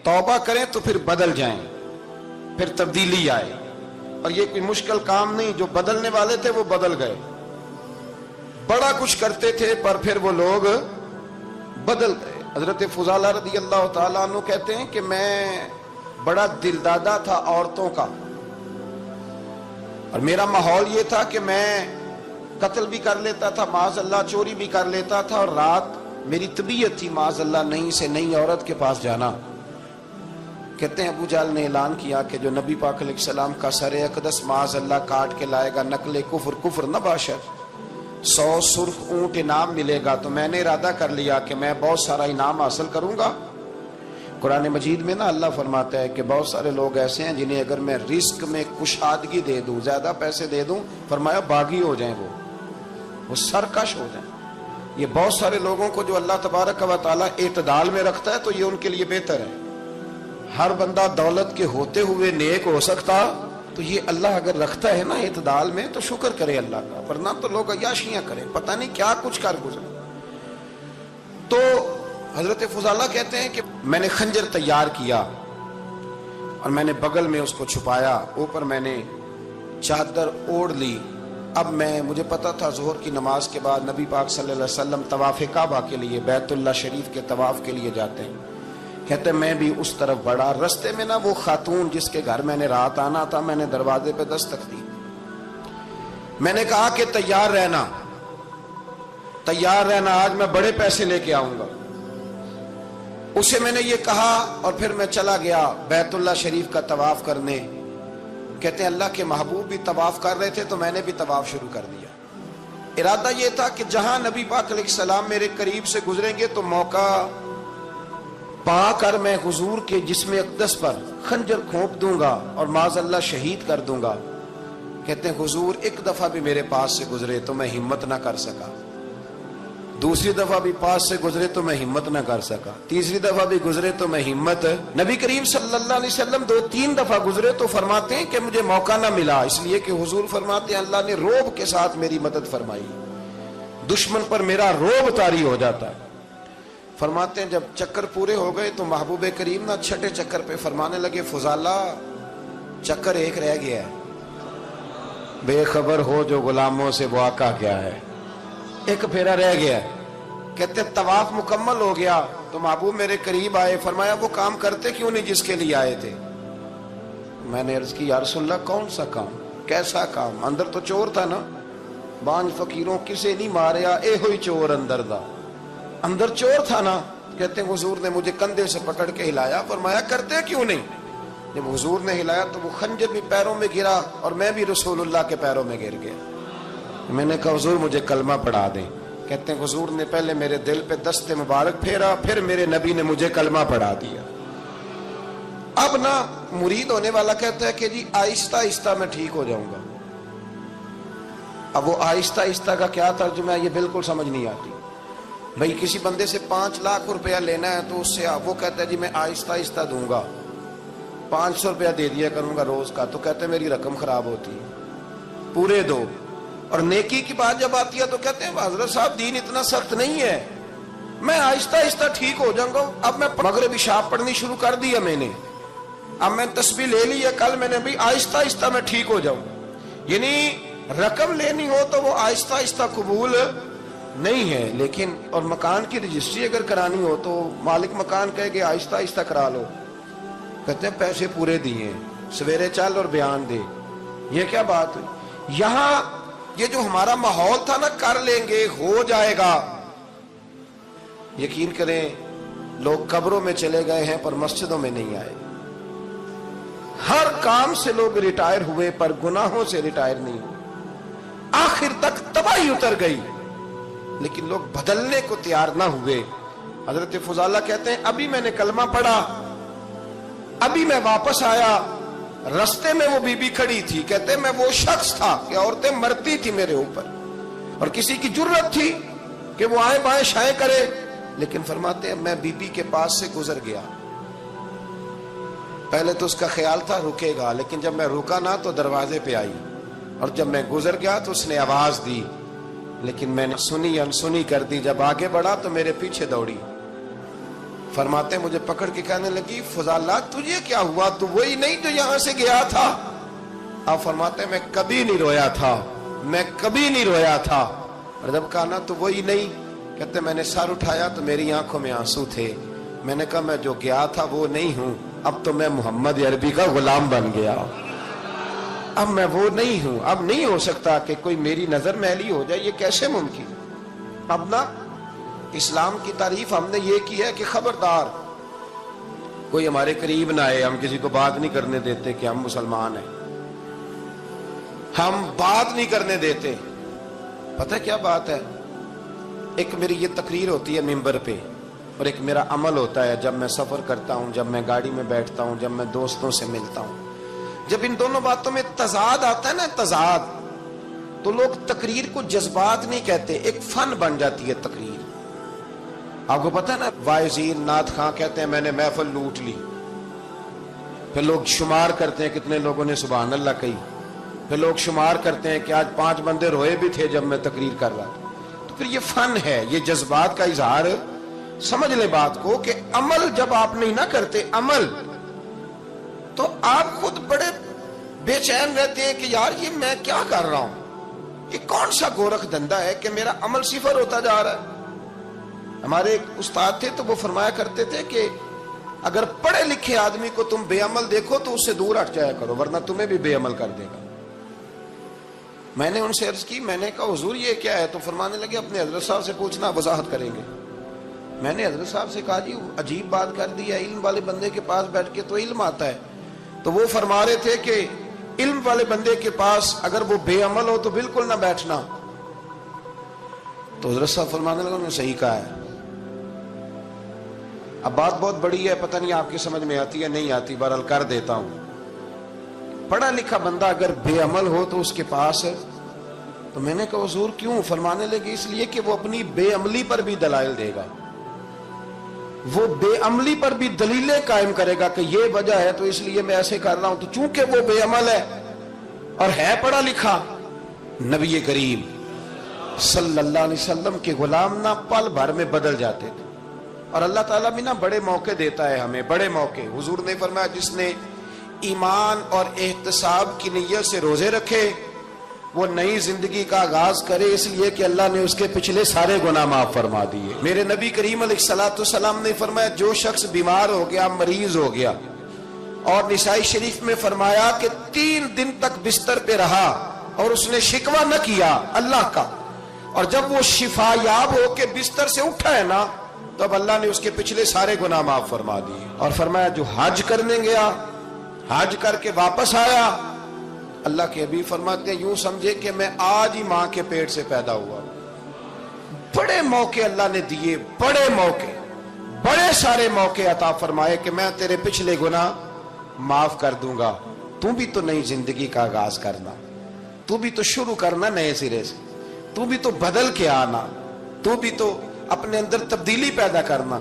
तौबा करें तो फिर बदल जाएं, फिर तब्दीली आए। और ये कोई मुश्किल काम नहीं, जो बदलने वाले थे वो बदल गए। बड़ा कुछ करते थे पर फिर वो लोग बदल गए। हजरत फुजाला रदी अल्लाह ताला अन्हु कहते हैं कि मैं बड़ा दिलदादा था औरतों का, और मेरा माहौल ये था कि मैं कत्ल भी कर लेता था, माज़अल्लाह चोरी भी कर लेता था, और रात मेरी तबीयत थी माज़अल्लाह नई से नई औरत के पास जाना। कहते हैं अबू जाल ने ऐलान किया कि जो नबी पाक अलैहिस्सलाम का सर अक़दस माज़अल्लाह काट के लाएगा, नकले कुफ्र न बाशर, 100 सुर्ख ऊंट इनाम मिलेगा। तो मैंने इरादा कर लिया कि मैं बहुत सारा इनाम हासिल करूंगा। कुरान मजीद में ना अल्लाह फरमाता है कि बहुत सारे लोग ऐसे हैं जिन्हें अगर मैं रिस्क में कुशादगी दे दूं, ज्यादा पैसे दे दूं, फरमाया बागी हो जाएं, वो सरकश हो जाएं। ये बहुत सारे लोगों को जो अल्लाह तबारक व तआला एतदाल में रखता है तो ये उनके लिए बेहतर है। हर बंदा दौलत के होते हुए नेक हो सकता, तो ये अल्लाह अगर रखता है ना एतदाल में तो शुक्र करे अल्लाह का, वरना तो लोग अय्याशियां करें, पता नहीं क्या कुछ कर गुजरे। तो हजरत फुजाला कहते हैं कि मैंने खंजर तैयार किया और मैंने बगल में उसको छुपाया, ऊपर मैंने चादर ओढ़ ली। अब मुझे पता था ज़ोहर की नमाज के बाद नबी पाक सल्लल्लाहु अलैहि वसल्लम तवाफ़ काबा के लिए, बैतुल्लाह शरीफ के तवाफ़ के लिए जाते हैं। कहते मैं भी उस तरफ बढ़ा। रास्ते में ना वो खातून जिसके घर मैंने रात आना था, मैंने दरवाजे पे दस्तक दी। मैंने कहा कि तैयार रहना, तैयार रहना, आज मैं बड़े पैसे लेके आऊंगा। उसे मैंने ये कहा और फिर मैं चला गया बैतुल्लाह शरीफ का तवाफ करने। कहते हैं अल्लाह के महबूब भी तवाफ कर रहे थे तो मैंने भी तवाफ शुरू कर दिया। इरादा ये था कि जहां नबी पाक अलैहिस्सलाम मेरे करीब से गुजरेंगे तो मौका पाकर मैं हुजूर के जिस्म अक़दस पर खंजर खोप दूंगा और माज़अल्लाह शहीद कर दूंगा। कहते हैं हुजूर एक दफा भी मेरे पास से गुजरे तो मैं हिम्मत ना कर सका, दूसरी दफा भी पास से गुजरे तो मैं हिम्मत ना कर सका, तीसरी दफा भी गुजरे तो मैं हिम्मत। नबी करीम सल्लल्लाहु अलैहि वसल्लम 2-3 दफा गुजरे तो फरमाते हैं कि मुझे मौका ना मिला, इसलिए कि हुजूर फरमाते हैं अल्लाह ने रोब के साथ मेरी मदद फरमाई, दुश्मन पर मेरा रोब तारी हो जाता है। फरमाते हैं जब चक्कर पूरे हो गए तो महबूब करीम ना छठे चक्कर पे फरमाने लगे फुजाला चक्कर एक रह गया है, बेखबर हो जो गुलामों से वो आका क्या है, एक फेरा रह गया। कहते तवाफ मुकम्मल हो गया तो महबूब मेरे करीब आए, फरमाया वो काम करते क्यों नहीं जिसके लिए आए थे। मैंने अर्ज की या रसूलल्लाह कौन सा काम, कैसा काम? अंदर तो चोर था ना, बांझ फकीरों किसे नहीं मारिया ए हुई चोर अंदर दा, अंदर चोर था ना। कहते हैं हुजूर ने मुझे कंधे से पकड़ के हिलाया, फरमाया करते क्यों नहीं। जब हुजूर ने हिलाया तो वो खंजर भी पैरों में गिरा और मैं भी रसूलुल्लाह के पैरों में गिर गया। मैंने कहा हुजूर मुझे कलमा पढ़ा दें। कहते हैं हुजूर ने पहले मेरे दिल पे दस्ते मुबारक फेरा, फिर मेरे नबी ने मुझे कलमा पढ़ा दिया। अब ना मुरीद होने वाला कहता है कि जी आहिस्ता आहिस्ता मैं ठीक हो जाऊंगा। अब वो आहिस्ता आहिस्ता का क्या तर्जुमा है ये बिल्कुल समझ नहीं आती। भाई किसी बंदे से 5 लाख रुपया लेना है तो उससे वो कहता है जी मैं आहिस्ता आहिस्ता दूंगा, 500 रुपया दे दिया करूंगा रोज का, तो कहते हैं मेरी रकम खराब होती है, पूरे दो। और नेकी की बात जब आती है तो कहते हैं हजरत साहब दीन इतना सख्त नहीं है, मैं आहिस्ता आहिस्ता ठीक हो जाऊंगा। अब मैं मगरिब शाह पढ़नी शुरू कर दी है मैंने, अब मैं तस्बीह ले ली है, कल मैंने भी आहिस्ता आहिस्ता मैं ठीक हो जाऊंगा। यानी रकम लेनी हो तो वो आहिस्ता आहिस्ता कबूल नहीं है। लेकिन और मकान की रजिस्ट्री अगर करानी हो तो मालिक मकान कहेगा आहिस्ता आहिस्ता करा लो। कहते हैं पैसे पूरे दिए, सवेरे चल और बयान दे, ये क्या बात हुई। यहां ये जो हमारा माहौल था ना, कर लेंगे हो जाएगा, यकीन करें लोग कब्रों में चले गए हैं पर मस्जिदों में नहीं आए। हर काम से लोग रिटायर हुए पर गुनाहों से रिटायर नहीं हुए। आखिर तक तबाही उतर गई लेकिन लोग बदलने को तैयार ना हुए। हजरत फुजाला कहते हैं अभी मैंने कलमा पढ़ा, अभी मैं वापस आया, रास्ते में वो बीबी खड़ी थी। कहते हैं मैं वो शख्स था कि औरतें मरती थी मेरे ऊपर और किसी की जुर्रत थी कि वो आए बाएं शाएं करे, लेकिन फरमाते हैं मैं बीबी के पास से गुजर गया। पहले तो उसका ख्याल था रुकेगा, लेकिन जब मैं रुका ना तो दरवाजे पे आई, और जब मैं गुजर गया तो उसने आवाज दी, लेकिन मैंने सुनी अनसुनी कर दी। जब आगे बढ़ा तो मेरे पीछे दौड़ी। فرماتے مجھے پکڑ کے کہنے لگی فضالہ تجھے کیا ہوا، تو وہی نہیں جو یہاں سے گیا تھا؟ آپ فرماتے میں کبھی نہیں رویا تھا، میں کبھی نہیں رویا تھا۔ اور جب کہا نا تو وہی نہیں، کہتے میں نے سر اٹھایا تو میری آنکھوں میں آنسو تھے۔ میں نے کہا میں جو گیا تھا وہ نہیں ہوں، اب تو میں محمد عربی کا غلام بن گیا، اب میں وہ نہیں ہوں، اب نہیں ہو سکتا کہ کوئی میری نظر میلی ہو جائے، یہ کیسے ممکن؟ اب نا اسلام کی تعریف ہم نے یہ کی ہے کہ خبردار کوئی ہمارے قریب نہ آئے، ہم کسی کو بات نہیں کرنے دیتے کہ ہم مسلمان ہیں، ہم بات نہیں کرنے دیتے۔ پتہ کیا بات ہے، ایک میری یہ تقریر ہوتی ہے ممبر پہ، اور ایک میرا عمل ہوتا ہے جب میں سفر کرتا ہوں، جب میں گاڑی میں بیٹھتا ہوں، جب میں دوستوں سے ملتا ہوں۔ جب ان دونوں باتوں میں تضاد آتا ہے نا، تضاد، تو لوگ تقریر کو جذبات نہیں کہتے، ایک فن بن جاتی ہے تقریر۔ آپ کو پتہ ہے نا وائزین نعت خواں کہتے ہیں میں نے محفل لوٹ لی، پھر لوگ شمار کرتے ہیں کتنے لوگوں نے سبحان اللہ کہی، پھر لوگ شمار کرتے ہیں کہ آج 5 بندے روئے بھی تھے جب میں تقریر کر رہا تھا۔ تو پھر یہ فن ہے، یہ جذبات کا اظہار۔ سمجھ لیں بات کو کہ عمل جب آپ نہیں نہ کرتے عمل، تو آپ خود بڑے بے چین رہتے ہیں کہ یار یہ میں کیا کر رہا ہوں، یہ کون سا گورکھ دھندا ہے کہ میرا عمل صفر ہوتا جا رہا ہے۔ ہمارے ایک استاد تھے تو وہ فرمایا کرتے تھے کہ اگر پڑھے لکھے آدمی کو تم بے عمل دیکھو تو اس سے دور ہٹ جایا کرو، ورنہ تمہیں بھی بے عمل کر دے گا۔ میں نے ان سے عرض کی، میں نے کہا حضور یہ کیا ہے؟ تو فرمانے لگے اپنے حضرت صاحب سے پوچھنا، وضاحت کریں گے۔ میں نے حضرت صاحب سے کہا جی عجیب بات کر دی ہے، علم والے بندے کے پاس بیٹھ کے تو علم آتا ہے۔ تو وہ فرما رہے تھے کہ علم والے بندے کے پاس اگر وہ بے عمل ہو تو بالکل نہ بیٹھنا۔ تو حضرت صاحب فرمانے لگے انہوں نے صحیح کہا ہے۔ اب بات بہت بڑی ہے، پتہ نہیں آپ کی سمجھ میں آتی ہے نہیں آتی، بہرحال کر دیتا ہوں۔ پڑھا لکھا بندہ اگر بے عمل ہو تو اس کے پاس، تو میں نے کہا حضور کیوں؟ فرمانے لگے اس لیے کہ وہ اپنی بے عملی پر بھی دلائل دے گا، وہ بے عملی پر بھی دلیلیں قائم کرے گا کہ یہ وجہ ہے تو اس لیے میں ایسے کر رہا ہوں۔ تو چونکہ وہ بے عمل ہے اور ہے پڑھا لکھا، نبی کریم صلی اللہ علیہ وسلم کے غلام نہ پل بھر میں بدل جاتے تھے۔ اور اللہ تعالیٰ بھی نہ بڑے موقع دیتا ہے ہمیں، بڑے موقع۔ حضور نے فرمایا جس نے ایمان اور احتساب کی نیت سے روزے رکھے وہ نئی زندگی کا آغاز کرے، اس لیے کہ اللہ نے اس کے پچھلے سارے گناہ معاف فرما دیے۔ میرے نبی کریم علیہ الصلوۃ والسلام نے فرمایا جو شخص بیمار ہو گیا، مریض ہو گیا، اور نسائی شریف میں فرمایا کہ 3 دن تک بستر پہ رہا اور اس نے شکوہ نہ کیا اللہ کا، اور جب وہ شفا یاب ہو کے بستر سے اٹھا ہے نا، تو اب اللہ نے اس کے پچھلے سارے گناہ معاف فرما دیے۔ اور فرمایا جو حج کرنے گیا، حج کر کے واپس آیا، اللہ کے حبیب فرماتے ہیں یوں سمجھے کہ میں آج ہی ماں کے پیٹ سے پیدا ہوا۔ بڑے موقع اللہ نے دیے، بڑے موقع، بڑے سارے موقع عطا فرمائے کہ میں تیرے پچھلے گناہ معاف کر دوں گا، تو بھی تو نئی زندگی کا آغاز کرنا، تو بھی تو شروع کرنا نئے سرے سے، تو بھی تو بدل کے آنا، تو بھی تو اپنے اندر تبدیلی پیدا کرنا۔